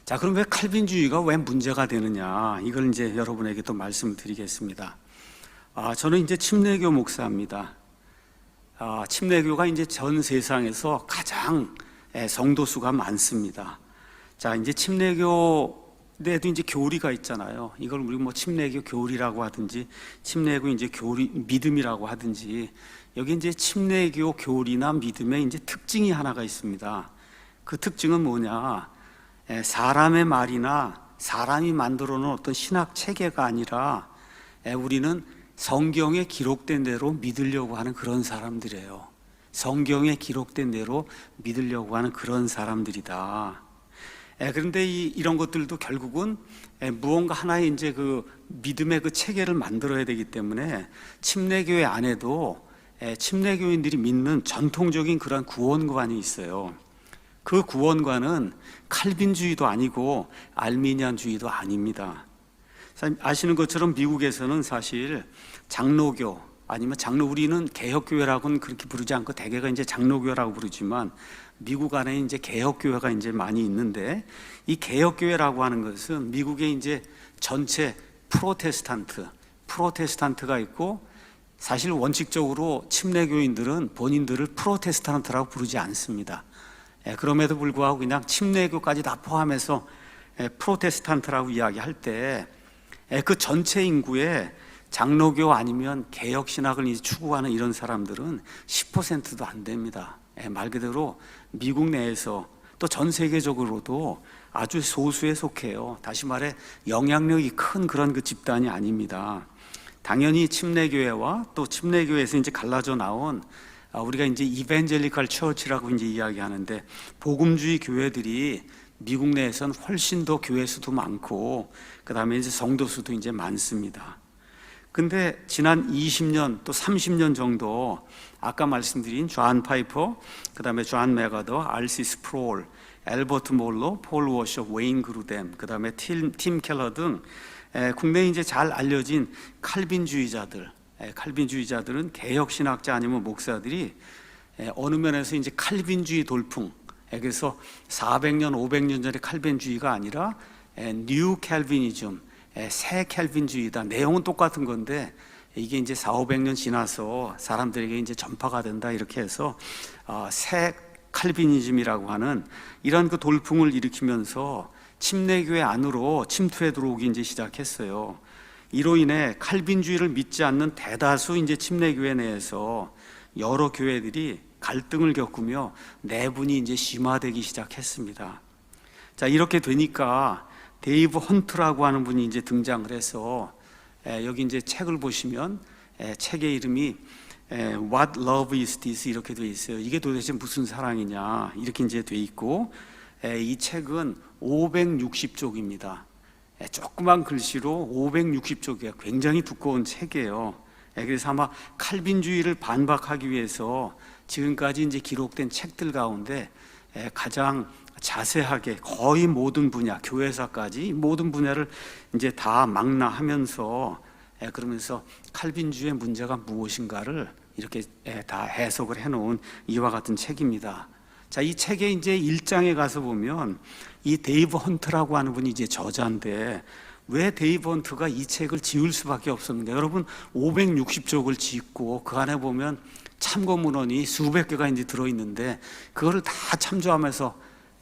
자, 그럼 왜 칼빈주의가 왜 문제가 되느냐? 이걸 이제 여러분에게 또 말씀을 드리겠습니다. 저는 이제 침례교 목사입니다. 침례교가 이제 전 세상에서 가장 성도 수가 많습니다. 자, 이제 침례교에도 이제 교리가 있잖아요. 이걸 우리 뭐 침례교 교리라고 하든지, 침례교 이제 교리 믿음이라고 하든지, 여기 이제 침례교 교리나 믿음의 이제 특징이 하나가 있습니다. 그 특징은 뭐냐? 사람의 말이나 사람이 만들어 놓은 어떤 신학 체계가 아니라 우리는 성경에 기록된 대로 믿으려고 하는 그런 사람들이에요. 성경에 기록된 대로 믿으려고 하는 그런 사람들이다. 그런데 이런 것들도 결국은 무언가 하나의 이제 그 믿음의 그 체계를 만들어야 되기 때문에 침례교회 안에도 침례교인들이 믿는 전통적인 그런 구원관이 있어요. 그 구원관은 칼빈주의도 아니고 알미니안주의도 아닙니다. 아시는 것처럼 미국에서는 사실 장로교 아니면 우리는 개혁교회라고는 그렇게 부르지 않고 대개가 이제 장로교회라고 부르지만 미국 안에 이제 개혁교회가 이제 많이 있는데, 이 개혁교회라고 하는 것은 미국의 이제 전체 프로테스탄트가 있고, 사실 원칙적으로 침례교인들은 본인들을 프로테스탄트라고 부르지 않습니다. 그럼에도 불구하고 그냥 침례교까지 다 포함해서 프로테스탄트라고 이야기할 때 그 전체 인구의 장로교 아니면 개혁신학을 이제 추구하는 이런 사람들은 10%도 안 됩니다. 말 그대로 미국 내에서 또 전 세계적으로도 아주 소수에 속해요. 다시 말해 영향력이 큰 그런 그 집단이 아닙니다. 당연히 침례교회와 또 침례교회에서 이제 갈라져 나온 우리가 이제 이벤젤리컬 처치라고 이제 이야기하는데, 복음주의 교회들이 미국 내에서는 훨씬 더 교회 수도 많고, 그 다음에 이제 성도 수도 이제 많습니다. 근데 지난 20년 또 30년 정도 아까 말씀드린 존 파이퍼, 그 다음에 존 메가더, 알시 스프롤, 엘버트 몰로, 폴 워셔, 웨인 그루뎀, 그 다음에 팀 켈러 등 국내에 이제 잘 알려진 칼빈주의자들은 개혁신학자 아니면 목사들이 어느 면에서 이제 칼빈주의 돌풍, 그래서 400년, 500년 전의 칼빈주의가 아니라 뉴 칼비니즘, 새 칼빈주의다. 내용은 똑같은 건데 이게 이제 400~500년 지나서 사람들에게 이제 전파가 된다, 이렇게 해서 새 칼비니즘이라고 하는 이런 그 돌풍을 일으키면서 침례교회 안으로 침투해 들어오기 이제 시작했어요. 이로 인해 칼빈주의를 믿지 않는 대다수 이제 침례교회 내에서 여러 교회들이 갈등을 겪으며 내분이 이제 심화되기 시작했습니다. 자, 이렇게 되니까 데이브 헌트라고 하는 분이 이제 등장을 해서 여기 이제 책을 보시면 책의 이름이 What Love Is This 이렇게 되어 있어요. 이게 도대체 무슨 사랑이냐 이렇게 이제 되어 있고, 이 책은 560쪽입니다. 조그만 글씨로 560쪽이에요. 굉장히 두꺼운 책이에요. 그래서 아마 칼빈주의를 반박하기 위해서 지금까지 이제 기록된 책들 가운데 가장 자세하게 거의 모든 분야, 교회사까지 모든 분야를 이제 다 망라하면서 그러면서 칼빈주의의 문제가 무엇인가를 이렇게 다 해석을 해놓은 이와 같은 책입니다. 자, 이 책의 이제 1장에 가서 보면 이 데이브 헌트라고 하는 분이 이제 저자인데, 왜 데이브 헌트가 이 책을 지을 수밖에 없었는데, 여러분 560쪽을 짓고 그 안에 보면 참고 문헌이 수백 개가 이제 들어있는데 그거를 다 참조하면서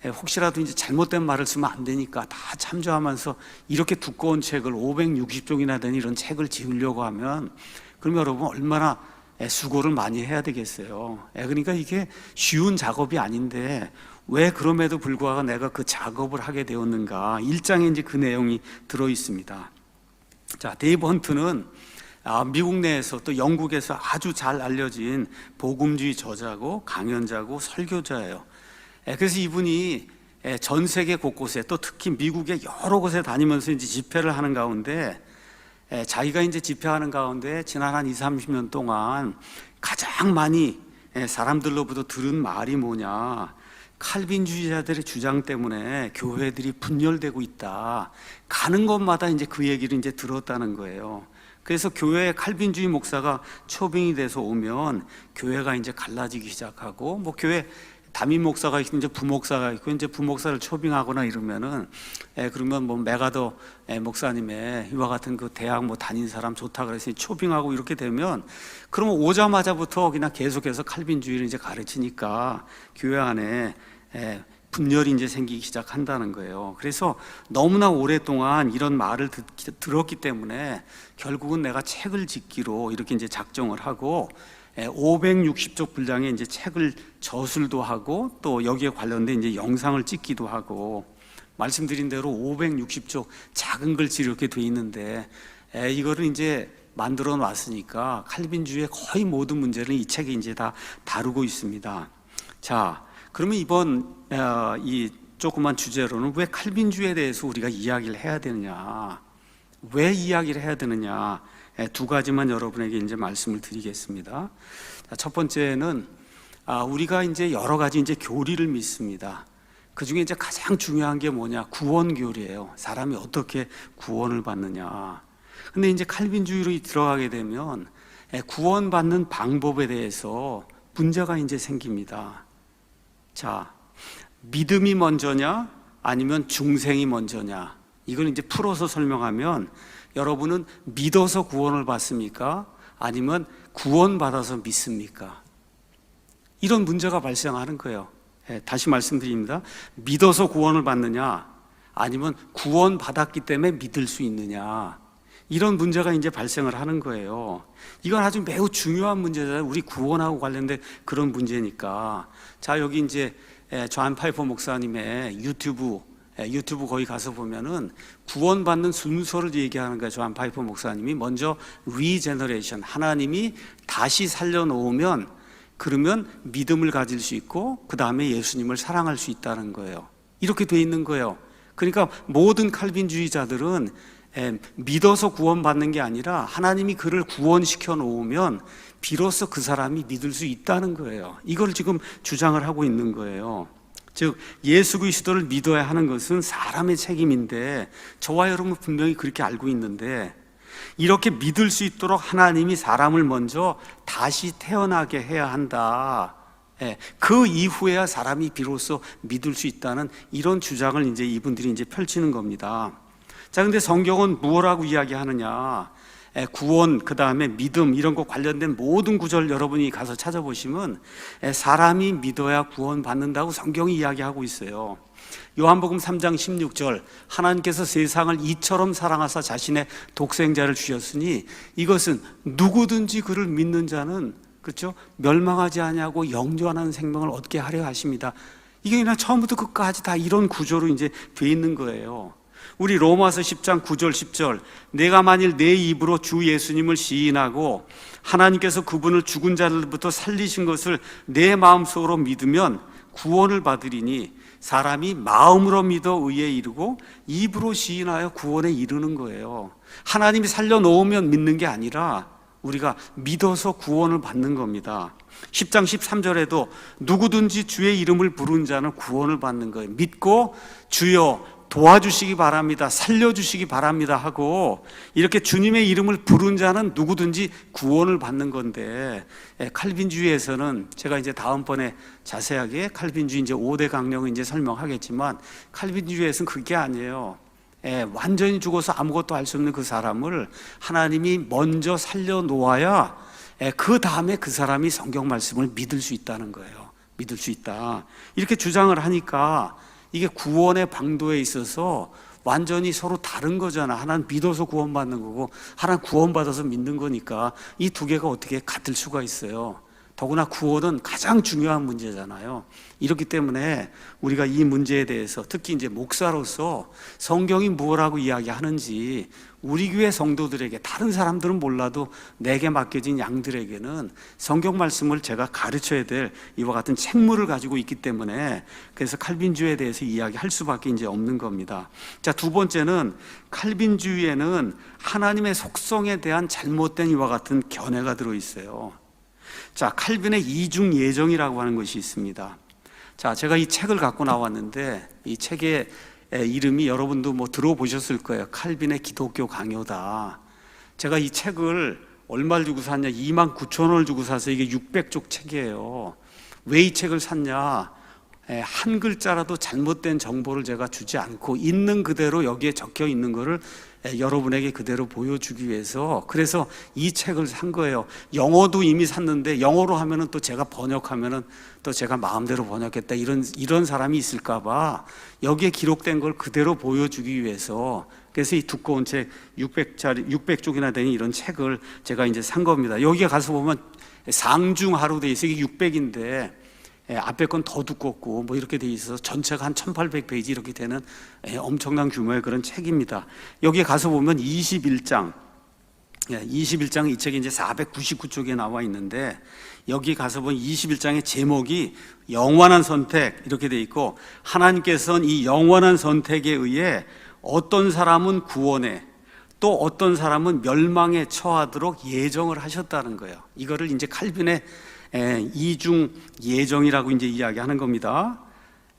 혹시라도 이제 잘못된 말을 쓰면 안 되니까 다 참조하면서 이렇게 두꺼운 책을 560쪽이나 되는 이런 책을 지으려고 하면 그럼 여러분 얼마나 수고를 많이 해야 되겠어요. 그러니까 이게 쉬운 작업이 아닌데 왜 그럼에도 불구하고 내가 그 작업을 하게 되었는가, 1장에 이제 그 내용이 들어 있습니다. 자, 데이브 헌트는 미국 내에서 또 영국에서 아주 잘 알려진 복음주의 저자고 강연자고 설교자예요. 그래서 이분이 전 세계 곳곳에 또 특히 미국의 여러 곳에 다니면서 이제 집회를 하는 가운데 자기가 이제 집회하는 가운데 지난 한 20~30년 동안 가장 많이 사람들로부터 들은 말이 뭐냐, 칼빈주의자들의 주장 때문에 교회들이 분열되고 있다. 가는 곳마다 이제 그 얘기를 이제 들었다는 거예요. 그래서 교회에 칼빈주의 목사가 초빙이 돼서 오면 교회가 이제 갈라지기 시작하고, 뭐 교회 담임 목사가 있고 이제 부목사가 있고 이제 부목사를 초빙하거나 이러면은 그러면 뭐 메가더 목사님의 이와 같은 그 대학 뭐 다닌 사람 좋다 그래서 초빙하고 이렇게 되면 그러면 오자마자부터 그냥 계속해서 칼빈주의를 이제 가르치니까 교회 안에 분열이 이제 생기기 시작한다는 거예요. 그래서 너무나 오랫동안 이런 말을 들었기 때문에 결국은 내가 책을 짓기로 이렇게 이제 작정을 하고 560쪽 분량의 이제 책을 저술도 하고 또 여기에 관련된 이제 영상을 찍기도 하고 말씀드린 대로 560쪽 작은 글씨 이렇게 돼 있는데 이거를 이제 만들어 놨으니까 칼빈주의의 거의 모든 문제를 이 책에 이제 다 다루고 있습니다. 자, 그러면 이번 이 조그만 주제로는 왜 칼빈주의에 대해서 우리가 이야기를 해야 되느냐, 왜 이야기를 해야 되느냐 두 가지만 여러분에게 이제 말씀을 드리겠습니다. 첫 번째는 우리가 이제 여러 가지 이제 교리를 믿습니다. 그 중에 이제 가장 중요한 게 뭐냐, 구원 교리예요. 사람이 어떻게 구원을 받느냐. 근데 이제 칼빈주의로 들어가게 되면 구원받는 방법에 대해서 문제가 이제 생깁니다. 자, 믿음이 먼저냐 아니면 중생이 먼저냐, 이걸 이제 풀어서 설명하면 여러분은 믿어서 구원을 받습니까? 아니면 구원받아서 믿습니까? 이런 문제가 발생하는 거예요. 다시 말씀드립니다. 믿어서 구원을 받느냐 아니면 구원받았기 때문에 믿을 수 있느냐, 이런 문제가 이제 발생을 하는 거예요. 이건 아주 매우 중요한 문제잖아요. 우리 구원하고 관련된 그런 문제니까. 자, 여기 이제 존 파이퍼 목사님의 유튜브 거기 가서 보면은 구원받는 순서를 얘기하는 거예요. 존 파이퍼 목사님이 먼저 리제너레이션, 하나님이 다시 살려놓으면 그러면 믿음을 가질 수 있고 그 다음에 예수님을 사랑할 수 있다는 거예요. 이렇게 돼 있는 거예요. 그러니까 모든 칼빈주의자들은 믿어서 구원받는 게 아니라 하나님이 그를 구원시켜 놓으면 비로소 그 사람이 믿을 수 있다는 거예요. 이걸 지금 주장을 하고 있는 거예요. 즉 예수 그리스도를 믿어야 하는 것은 사람의 책임인데 저와 여러분 분명히 그렇게 알고 있는데, 이렇게 믿을 수 있도록 하나님이 사람을 먼저 다시 태어나게 해야 한다. 그 이후에야 사람이 비로소 믿을 수 있다는 이런 주장을 이제 이분들이 이제 펼치는 겁니다. 자, 근데 성경은 무엇라고 이야기하느냐? 구원, 그 다음에 믿음, 이런 거 관련된 모든 구절 여러분이 가서 찾아보시면 사람이 믿어야 구원받는다고 성경이 이야기하고 있어요. 요한복음 3장 16절, 하나님께서 세상을 이처럼 사랑하사 자신의 독생자를 주셨으니 이것은 누구든지 그를 믿는 자는, 그렇죠, 멸망하지 아니하고 영존하는 생명을 얻게 하려 하십니다. 이게 그냥 처음부터 끝까지 다 이런 구조로 이제 돼 있는 거예요. 우리 로마서 10장 9절 10절, 내가 만일 내 입으로 주 예수님을 시인하고 하나님께서 그분을 죽은 자들부터 살리신 것을 내 마음속으로 믿으면 구원을 받으리니 사람이 마음으로 믿어 의에 이르고 입으로 시인하여 구원에 이르는 거예요. 하나님이 살려놓으면 믿는 게 아니라 우리가 믿어서 구원을 받는 겁니다. 10장 13절에도 누구든지 주의 이름을 부른 자는 구원을 받는 거예요. 믿고 주여 도와주시기 바랍니다, 살려주시기 바랍니다 하고 이렇게 주님의 이름을 부른 자는 누구든지 구원을 받는 건데, 칼빈주의에서는 제가 이제 다음번에 자세하게 칼빈주의 이제 5대 강령을 이제 설명하겠지만, 칼빈주의에서는 그게 아니에요. 완전히 죽어서 아무것도 할 수 없는 그 사람을 하나님이 먼저 살려놓아야 그 다음에 그 사람이 성경 말씀을 믿을 수 있다는 거예요. 믿을 수 있다, 이렇게 주장을 하니까 이게 구원의 방도에 있어서 완전히 서로 다른 거잖아. 하나는 믿어서 구원받는 거고 하나는 구원받아서 믿는 거니까 이 두 개가 어떻게 같을 수가 있어요. 더구나 구원은 가장 중요한 문제잖아요. 이렇기 때문에 우리가 이 문제에 대해서 특히 이제 목사로서 성경이 무엇라고 이야기하는지 우리 교회 성도들에게, 다른 사람들은 몰라도 내게 맡겨진 양들에게는 성경 말씀을 제가 가르쳐야 될 이와 같은 책무를 가지고 있기 때문에, 그래서 칼빈주의에 대해서 이야기할 수밖에 이제 없는 겁니다. 자, 두 번째는 칼빈주의에는 하나님의 속성에 대한 잘못된 이와 같은 견해가 들어있어요. 자, 칼빈의 이중 예정이라고 하는 것이 있습니다. 자, 제가 이 책을 갖고 나왔는데 이 책의 이름이 여러분도 뭐 들어보셨을 거예요. 칼빈의 기독교 강요다. 제가 이 책을 얼마를 주고 샀냐? 29,000원을 주고 사서 이게 600쪽 책이에요. 왜 이 책을 샀냐? 한 글자라도 잘못된 정보를 제가 주지 않고 있는 그대로 여기에 적혀 있는 거를 여러분에게 그대로 보여주기 위해서 그래서 이 책을 산 거예요. 영어도 이미 샀는데 영어로 하면은 또 제가 번역하면은 또 제가 마음대로 번역했다 이런 사람이 있을까 봐 여기에 기록된 걸 그대로 보여주기 위해서 그래서 이 두꺼운 책 600쪽이나 되는 이런 책을 제가 이제 산 겁니다. 여기에 가서 보면 상중하로 돼 있어요. 이게 600인데 앞에 건 더 두껍고 뭐 이렇게 돼 있어서 전체가 한 1800페이지 이렇게 되는 엄청난 규모의 그런 책입니다. 여기에 가서 보면 21장 이 책이 이제 499쪽에 나와 있는데 여기 가서 보면 21장의 제목이 영원한 선택 이렇게 돼 있고 하나님께서는 이 영원한 선택에 의해 어떤 사람은 구원에 또 어떤 사람은 멸망에 처하도록 예정을 하셨다는 거예요. 이거를 이제 칼빈의 이중 예정이라고 이제 이야기하는 겁니다.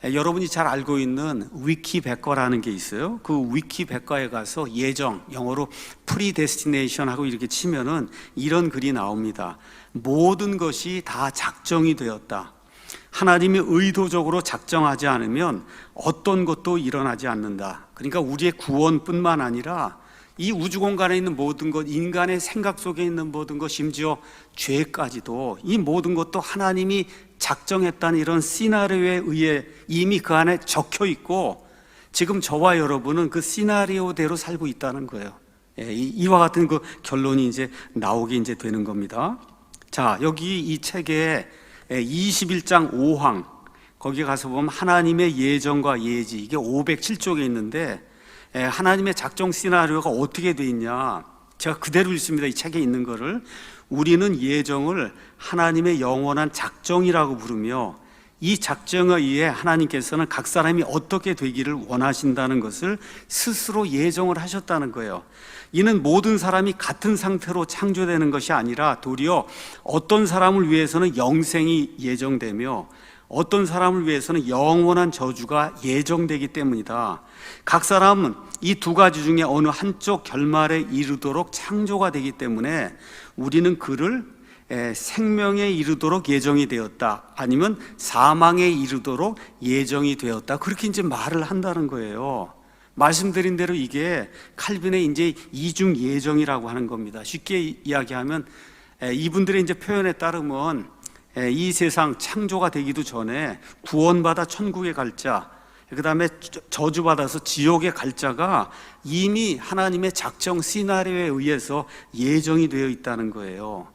여러분이 잘 알고 있는 위키백과라는 게 있어요. 그 위키백과에 가서 예정, 영어로 predestination 하고 이렇게 치면은 이런 글이 나옵니다. 모든 것이 다 작정이 되었다. 하나님이 의도적으로 작정하지 않으면 어떤 것도 일어나지 않는다. 그러니까 우리의 구원뿐만 아니라 이 우주 공간에 있는 모든 것, 인간의 생각 속에 있는 모든 것, 심지어 죄까지도 이 모든 것도 하나님이 작정했다는 이런 시나리오에 의해 이미 그 안에 적혀 있고 지금 저와 여러분은 그 시나리오대로 살고 있다는 거예요. 이와 같은 그 결론이 이제 나오게 이제 되는 겁니다. 자, 여기 이 책에 21장 5항 거기 가서 보면 하나님의 예정과 예지 이게 507쪽에 있는데 하나님의 작정 시나리오가 어떻게 돼 있냐 제가 그대로 읽습니다. 이 책에 있는 거를 우리는 예정을 하나님의 영원한 작정이라고 부르며 이 작정에 의해 하나님께서는 각 사람이 어떻게 되기를 원하신다는 것을 스스로 예정을 하셨다는 거예요. 이는 모든 사람이 같은 상태로 창조되는 것이 아니라 도리어 어떤 사람을 위해서는 영생이 예정되며 어떤 사람을 위해서는 영원한 저주가 예정되기 때문이다. 각 사람은 이 두 가지 중에 어느 한쪽 결말에 이르도록 창조가 되기 때문에 우리는 그를 생명에 이르도록 예정이 되었다. 아니면 사망에 이르도록 예정이 되었다. 그렇게 이제 말을 한다는 거예요. 말씀드린 대로 이게 칼빈의 이제 이중 예정이라고 하는 겁니다. 쉽게 이야기하면 이분들의 이제 표현에 따르면 이 세상 창조가 되기도 전에 구원받아 천국에 갈 자, 그 다음에 저주받아서 지옥에 갈 자가 이미 하나님의 작정 시나리오에 의해서 예정이 되어 있다는 거예요.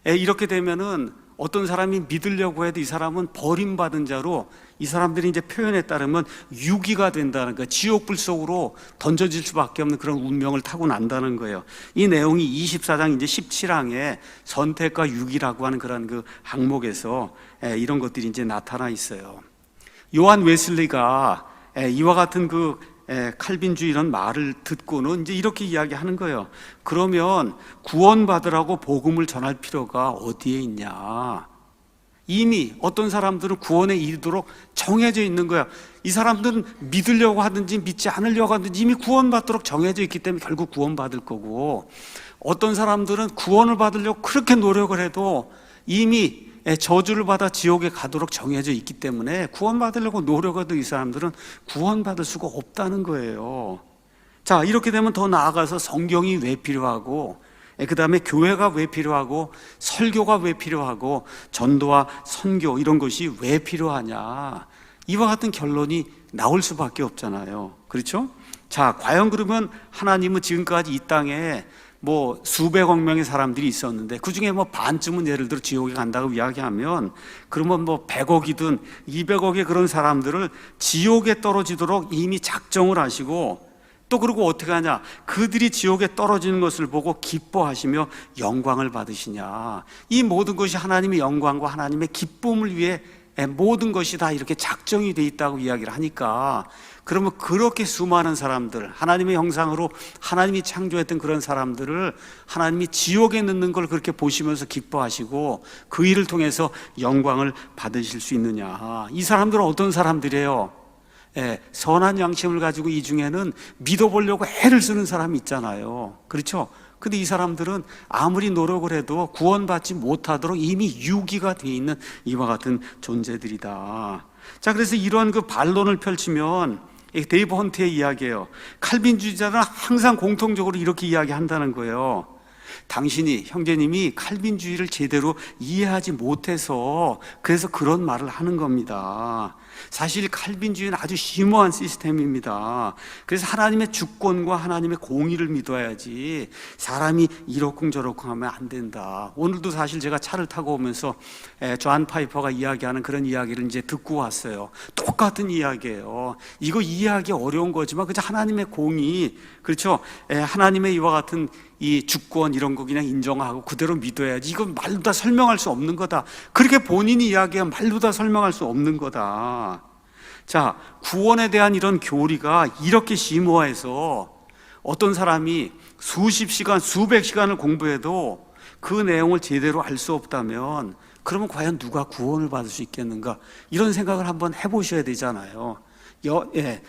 이렇게 되면은 어떤 사람이 믿으려고 해도 이 사람은 버림받은 자로 이 사람들이 이제 표현에 따르면 유기가 된다는 거예요. 지옥불 속으로 던져질 수밖에 없는 그런 운명을 타고 난다는 거예요. 이 내용이 24장 이제 17항에 선택과 유기라고 하는 그런 그 항목에서 이런 것들이 이제 나타나 있어요. 요한 웨슬리가 이와 같은 그 칼빈주의 이런 말을 듣고는 이제 이렇게 이야기하는 거예요. 그러면 구원받으라고 복음을 전할 필요가 어디에 있냐? 이미 어떤 사람들은 구원에 이르도록 정해져 있는 거야. 이 사람들은 믿으려고 하든지 믿지 않으려고 하든지 이미 구원받도록 정해져 있기 때문에 결국 구원받을 거고, 어떤 사람들은 구원을 받으려고 그렇게 노력을 해도 이미 저주를 받아 지옥에 가도록 정해져 있기 때문에 구원받으려고 노력해도 이 사람들은 구원받을 수가 없다는 거예요. 자, 이렇게 되면 더 나아가서 성경이 왜 필요하고, 그 다음에 교회가 왜 필요하고, 설교가 왜 필요하고, 전도와 선교 이런 것이 왜 필요하냐, 이와 같은 결론이 나올 수밖에 없잖아요. 그렇죠? 자, 과연 그러면 하나님은 지금까지 이 땅에 뭐 수백억 명의 사람들이 있었는데 그 중에 뭐 반쯤은 예를 들어 지옥에 간다고 이야기하면, 그러면 뭐 100억이든 200억의 그런 사람들을 지옥에 떨어지도록 이미 작정을 하시고, 또 그리고 어떻게 하냐, 그들이 지옥에 떨어지는 것을 보고 기뻐하시며 영광을 받으시냐. 이 모든 것이 하나님의 영광과 하나님의 기쁨을 위해 모든 것이 다 이렇게 작정이 돼 있다고 이야기를 하니까, 그러면 그렇게 수많은 사람들, 하나님의 형상으로 하나님이 창조했던 그런 사람들을 하나님이 지옥에 넣는 걸 그렇게 보시면서 기뻐하시고 그 일을 통해서 영광을 받으실 수 있느냐. 이 사람들은 어떤 사람들이에요? 선한 양심을 가지고 이 중에는 믿어보려고 애를 쓰는 사람이 있잖아요. 그렇죠? 근데 이 사람들은 아무리 노력을 해도 구원받지 못하도록 이미 유기가 되어 있는 이와 같은 존재들이다. 자, 그래서 이런 그 반론을 펼치면 데이브 헌트의 이야기예요. 칼빈주의자는 항상 공통적으로 이렇게 이야기한다는 거예요. 당신이, 형제님이 칼빈주의를 제대로 이해하지 못해서 그래서 그런 말을 하는 겁니다. 사실 칼빈주의는 아주 심오한 시스템입니다. 그래서 하나님의 주권과 하나님의 공의를 믿어야지 사람이 이러쿵저러쿵 하면 안 된다. 오늘도 사실 제가 차를 타고 오면서 존 파이퍼가 이야기하는 그런 이야기를 이제 듣고 왔어요. 똑같은 이야기예요. 이거 이해하기 어려운 거지만 그저 하나님의 공의, 그렇죠? 하나님의 이와 같은 이 주권 이런 거 그냥 인정하고 그대로 믿어야지. 이건 말로 다 설명할 수 없는 거다. 그렇게 본인이 이야기하면 말로 다 설명할 수 없는 거다. 자, 구원에 대한 이런 교리가 이렇게 심오해서 어떤 사람이 수십 시간, 수백 시간을 공부해도 그 내용을 제대로 알 수 없다면 그러면 과연 누가 구원을 받을 수 있겠는가? 이런 생각을 한번 해보셔야 되잖아요.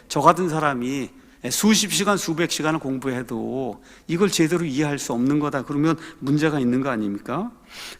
저 같은 사람이 수십 시간, 수백 시간을 공부해도 이걸 제대로 이해할 수 없는 거다. 그러면 문제가 있는 거 아닙니까?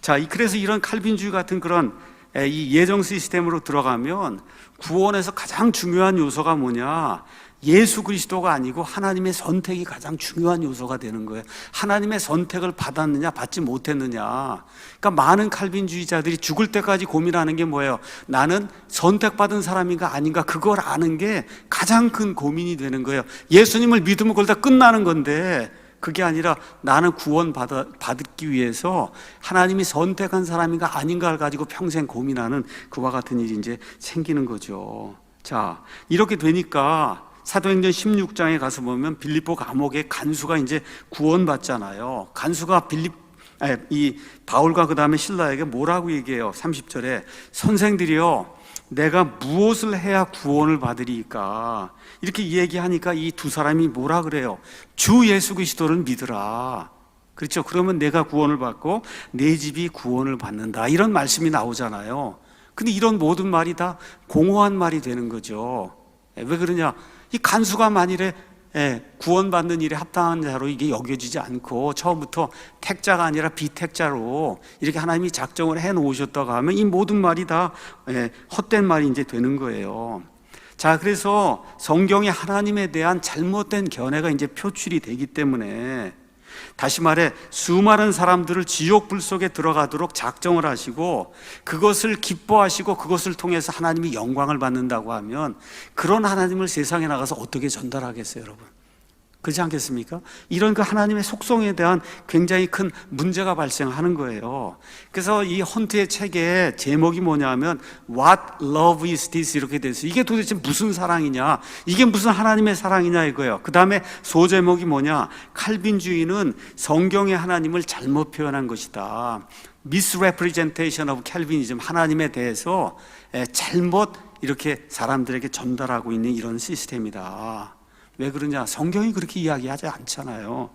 자, 그래서 이런 칼빈주의 같은 그런 이 예정 시스템으로 들어가면 구원에서 가장 중요한 요소가 뭐냐? 예수 그리스도가 아니고 하나님의 선택이 가장 중요한 요소가 되는 거예요. 하나님의 선택을 받았느냐 받지 못했느냐. 그러니까 많은 칼빈주의자들이 죽을 때까지 고민하는 게 뭐예요? 나는 선택받은 사람인가 아닌가, 그걸 아는 게 가장 큰 고민이 되는 거예요. 예수님을 믿으면 그걸 다 끝나는 건데 그게 아니라 나는 구원 받기 위해서 하나님이 선택한 사람인가 아닌가를 가지고 평생 고민하는 그와 같은 일이 이제 생기는 거죠. 자, 이렇게 되니까 사도행전 16장에 가서 보면 빌립보 감옥의 간수가 이제 구원받잖아요. 간수가 이 바울과 그 다음에 실라에게 뭐라고 얘기해요? 30절에 선생들이요, 내가 무엇을 해야 구원을 받으리까? 이렇게 얘기하니까 이 두 사람이 뭐라 그래요? 주 예수 그리스도를 믿으라. 그렇죠? 그러면 내가 구원을 받고 내 집이 구원을 받는다. 이런 말씀이 나오잖아요. 근데 이런 모든 말이 다 공허한 말이 되는 거죠. 왜 그러냐? 이 간수가 만일에 구원받는 일에 합당한 자로 이게 여겨지지 않고 처음부터 택자가 아니라 비택자로 이렇게 하나님이 작정을 해 놓으셨다고 하면 이 모든 말이 다 헛된 말이 이제 되는 거예요. 자, 그래서 성경에 하나님에 대한 잘못된 견해가 이제 표출이 되기 때문에 다시 말해 수많은 사람들을 지옥 불 속에 들어가도록 작정을 하시고 그것을 기뻐하시고 그것을 통해서 하나님이 영광을 받는다고 하면 그런 하나님을 세상에 나가서 어떻게 전달하겠어요, 여러분? 그렇지 않겠습니까? 이런 그 하나님의 속성에 대한 굉장히 큰 문제가 발생하는 거예요. 그래서 이 헌트의 책의 제목이 뭐냐면 What love is this? 이렇게 돼서 이게 도대체 무슨 사랑이냐, 이게 무슨 하나님의 사랑이냐 이거예요. 그 다음에 소제목이 뭐냐, 칼빈주의는 성경의 하나님을 잘못 표현한 것이다. Misrepresentation of Calvinism, 하나님에 대해서 잘못 이렇게 사람들에게 전달하고 있는 이런 시스템이다. 왜 그러냐? 성경이 그렇게 이야기하지 않잖아요.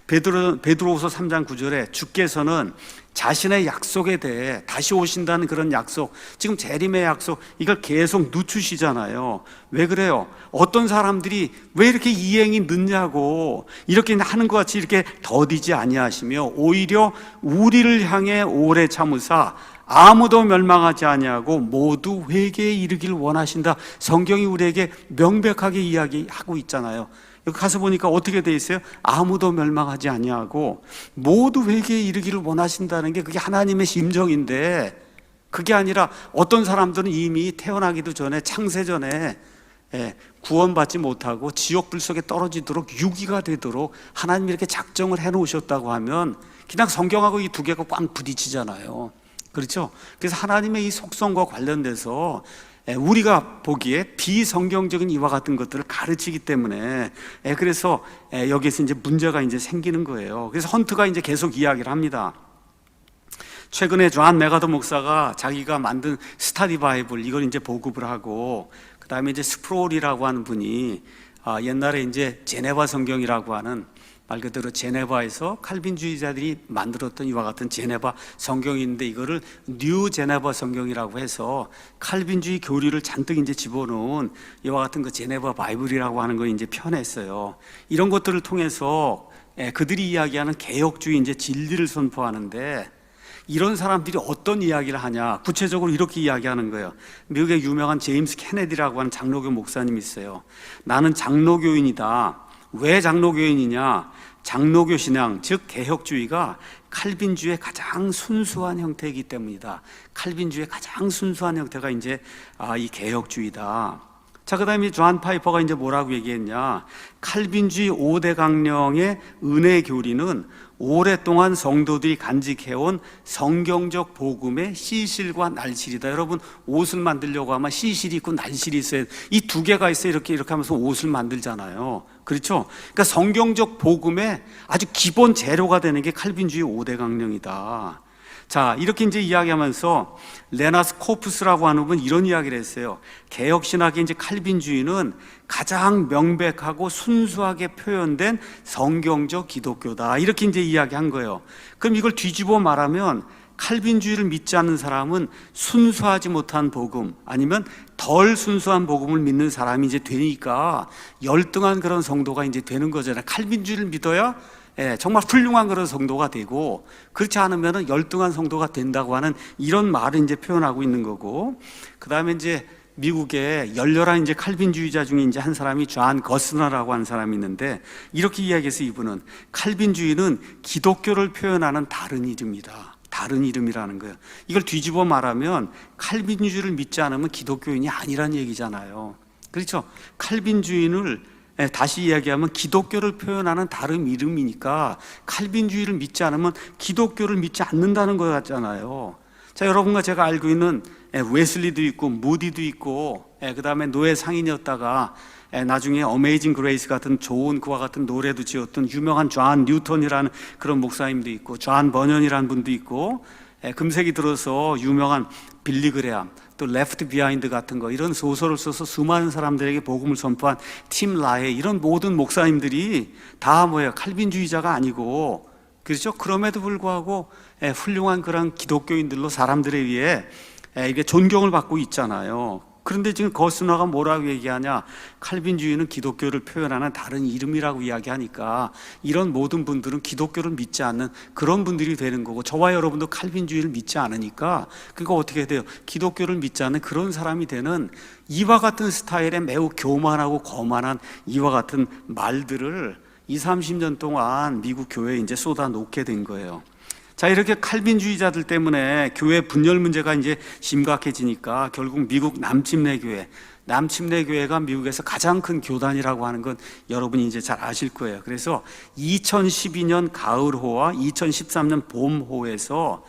베드로후서 3장 9절에 주께서는 자신의 약속에 대해 다시 오신다는 그런 약속, 지금 재림의 약속, 이걸 계속 늦추시잖아요. 왜 그래요? 어떤 사람들이 왜 이렇게 이행이 늦냐고 이렇게 하는 것 같이 이렇게 더디지 아니하시며 오히려 우리를 향해 오래 참으사 아무도 멸망하지 아니하고 모두 회개에 이르기를 원하신다. 성경이 우리에게 명백하게 이야기하고 있잖아요. 여기 가서 보니까 어떻게 돼 있어요? 아무도 멸망하지 아니하고 모두 회개에 이르기를 원하신다는 게 그게 하나님의 심정인데, 그게 아니라 어떤 사람들은 이미 태어나기도 전에 창세 전에 구원받지 못하고 지옥불 속에 떨어지도록 유기가 되도록 하나님이 이렇게 작정을 해놓으셨다고 하면 그냥 성경하고 이 두 개가 꽉 부딪히잖아요. 그렇죠? 그래서 하나님의 이 속성과 관련돼서 우리가 보기에 비성경적인 이와 같은 것들을 가르치기 때문에 그래서 여기에서 이제 문제가 이제 생기는 거예요. 그래서 헌트가 이제 계속 이야기를 합니다. 최근에 존 메가더 목사가 자기가 만든 스타디 바이블 이걸 이제 보급을 하고, 그 다음에 이제 스프롤이라고 하는 분이 옛날에 이제 제네바 성경이라고 하는 말 그대로 제네바에서 칼빈주의자들이 만들었던 이와 같은 제네바 성경이 있는데 이거를 뉴 제네바 성경이라고 해서 칼빈주의 교리를 잔뜩 이제 집어넣은 이와 같은 그 제네바 바이블이라고 하는 걸 이제 펴냈어요. 이런 것들을 통해서 그들이 이야기하는 개혁주의 이제 진리를 선포하는데, 이런 사람들이 어떤 이야기를 하냐? 구체적으로 이렇게 이야기하는 거예요. 미국의 유명한 제임스 케네디라고 하는 장로교 목사님이 있어요. 나는 장로교인이다. 왜 장로교인이냐? 장로교 신앙, 즉 개혁주의가 칼빈주의의 가장 순수한 형태이기 때문이다. 칼빈주의의 가장 순수한 형태가 이제 이 개혁주의다. 자, 그 다음에 존 파이퍼가 이제 뭐라고 얘기했냐? 칼빈주의 5대 강령의 은혜 교리는 오랫동안 성도들이 간직해온 성경적 복음의 시실과 날실이다. 여러분, 옷을 만들려고 하면 시실이 있고 날실이 있어야, 이 두 개가 있어야 이렇게 하면서 옷을 만들잖아요. 그렇죠? 그러니까 성경적 복음의 아주 기본 재료가 되는 게 칼빈주의 5대 강령이다. 자, 이렇게 이제 이야기하면서 레나스 코프스라고 하는 분 이런 이야기를 했어요. 개혁신학의 이제 칼빈주의는 가장 명백하고 순수하게 표현된 성경적 기독교다. 이렇게 이제 이야기한 거예요. 그럼 이걸 뒤집어 말하면 칼빈주의를 믿지 않는 사람은 순수하지 못한 복음, 아니면 덜 순수한 복음을 믿는 사람이 이제 되니까 열등한 그런 성도가 이제 되는 거잖아요. 칼빈주의를 믿어야 정말 훌륭한 그런 성도가 되고, 그렇지 않으면 열등한 성도가 된다고 하는 이런 말을 이제 표현하고 있는 거고, 그 다음에 이제 미국의 열렬한 이제 칼빈주의자 중에 이제 한 사람이 존 거스너라고 하는 사람이 있는데, 이렇게 이야기해서 이분은 칼빈주의는 기독교를 표현하는 다른 이름이다. 다른 이름이라는 거예요. 이걸 뒤집어 말하면 칼빈주의를 믿지 않으면 기독교인이 아니란 얘기잖아요. 그렇죠? 칼빈주의를 다시 이야기하면 기독교를 표현하는 다른 이름이니까 칼빈주의를 믿지 않으면 기독교를 믿지 않는다는 것 같잖아요. 자, 여러분과 제가 알고 있는 웨슬리도 있고 무디도 있고, 그 다음에 노예 상인이었다가 나중에 어메이징 그레이스 같은 좋은 그와 같은 노래도 지었던 유명한 존 뉴턴이라는 그런 목사님도 있고, 존 버년이라는 분도 있고, 금세기 들어서 유명한 빌리 그레함, 또 레프트 비하인드 같은 거, 이런 소설을 써서 수많은 사람들에게 복음을 선포한 팀 라헤, 이런 모든 목사님들이 다 뭐예요? 칼빈주의자가 아니고, 그렇죠? 그럼에도 불구하고 훌륭한 그런 기독교인들로 사람들에 의해 이게 존경을 받고 있잖아요. 그런데 지금 거스너가 뭐라고 얘기하냐? 칼빈주의는 기독교를 표현하는 다른 이름이라고 이야기하니까 이런 모든 분들은 기독교를 믿지 않는 그런 분들이 되는 거고, 저와 여러분도 칼빈주의를 믿지 않으니까 그러니까 어떻게 돼요? 기독교를 믿지 않는 그런 사람이 되는, 이와 같은 스타일의 매우 교만하고 거만한 이와 같은 말들을 20, 30년 동안 미국 교회에 이제 쏟아 놓게 된 거예요. 자, 이렇게 칼빈주의자들 때문에 교회 분열 문제가 이제 심각해지니까 결국 미국 남침내교회가 미국에서 가장 큰 교단이라고 하는 건 여러분이 이제 잘 아실 거예요. 그래서 2012년 가을호와 2013년 봄호에서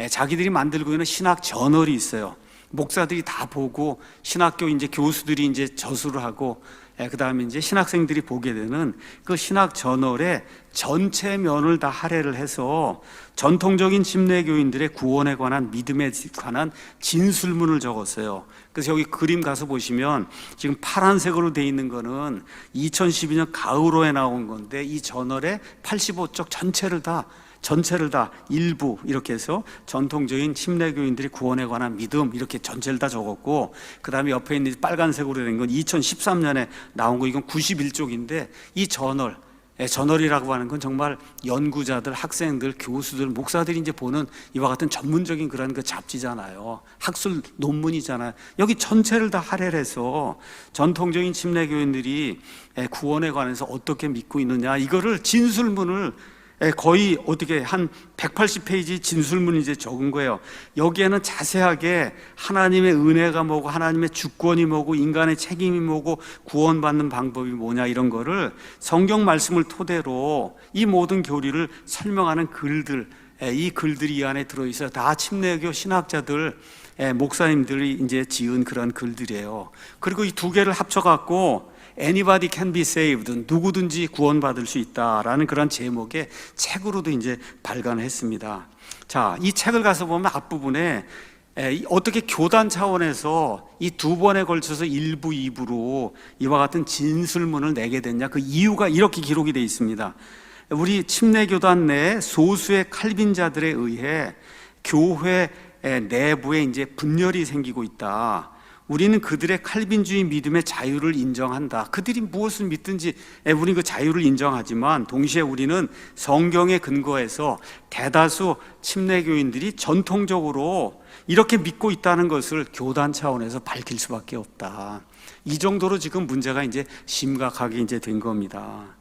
자기들이 만들고 있는 신학 저널이 있어요. 목사들이 다 보고, 신학교 이제 교수들이 이제 저술을 하고, 그 다음에 이제 신학생들이 보게 되는 그 신학 저널의 전체 면을 다 할애를 해서 전통적인 침례교인들의 구원에 관한, 믿음에 관한 진술문을 적었어요. 그래서 여기 그림 가서 보시면 지금 파란색으로 되어 있는 거는 2012년 가을호에 나온 건데, 이 저널의 85쪽 전체를 다 일부 이렇게 해서 전통적인 침례교인들이 구원에 관한 믿음, 이렇게 전체를 다 적었고, 그 다음에 옆에 있는 빨간색으로 된 건 2013년에 나온 거, 이건 91쪽인데 이 저널이라고 하는 건 정말 연구자들, 학생들, 교수들, 목사들이 이제 보는 이와 같은 전문적인 그런 그 잡지잖아요. 학술 논문이잖아요. 여기 전체를 다 할애를 해서 전통적인 침례교인들이 구원에 관해서 어떻게 믿고 있느냐, 이거를 진술문을 거의 어떻게 한 180페이지 진술문이 이제 적은 거예요. 여기에는 자세하게 하나님의 은혜가 뭐고, 하나님의 주권이 뭐고, 인간의 책임이 뭐고, 구원받는 방법이 뭐냐, 이런 거를 성경 말씀을 토대로 이 모든 교리를 설명하는 글들, 이 글들이 이 안에 들어있어요. 다 침례교 신학자들, 목사님들이 이제 지은 그런 글들이에요. 그리고 이 두 개를 합쳐갖고 Anybody can be saved, 누구든지 구원받을 수 있다라는 그런 제목의 책으로도 이제 발간했습니다. 자, 이 책을 가서 보면 앞부분에 어떻게 교단 차원에서 이 두 번에 걸쳐서 1부, 2부로 이와 같은 진술문을 내게 됐냐, 그 이유가 이렇게 기록이 되어 있습니다. 우리 침례교단 내 소수의 칼빈자들에 의해 교회 내부에 이제 분열이 생기고 있다. 우리는 그들의 칼빈주의 믿음의 자유를 인정한다. 그들이 무엇을 믿든지 우리는 그 자유를 인정하지만 동시에 우리는 성경에 근거해서 대다수 침례교인들이 전통적으로 이렇게 믿고 있다는 것을 교단 차원에서 밝힐 수밖에 없다. 이 정도로 지금 문제가 이제 심각하게 이제 된 겁니다.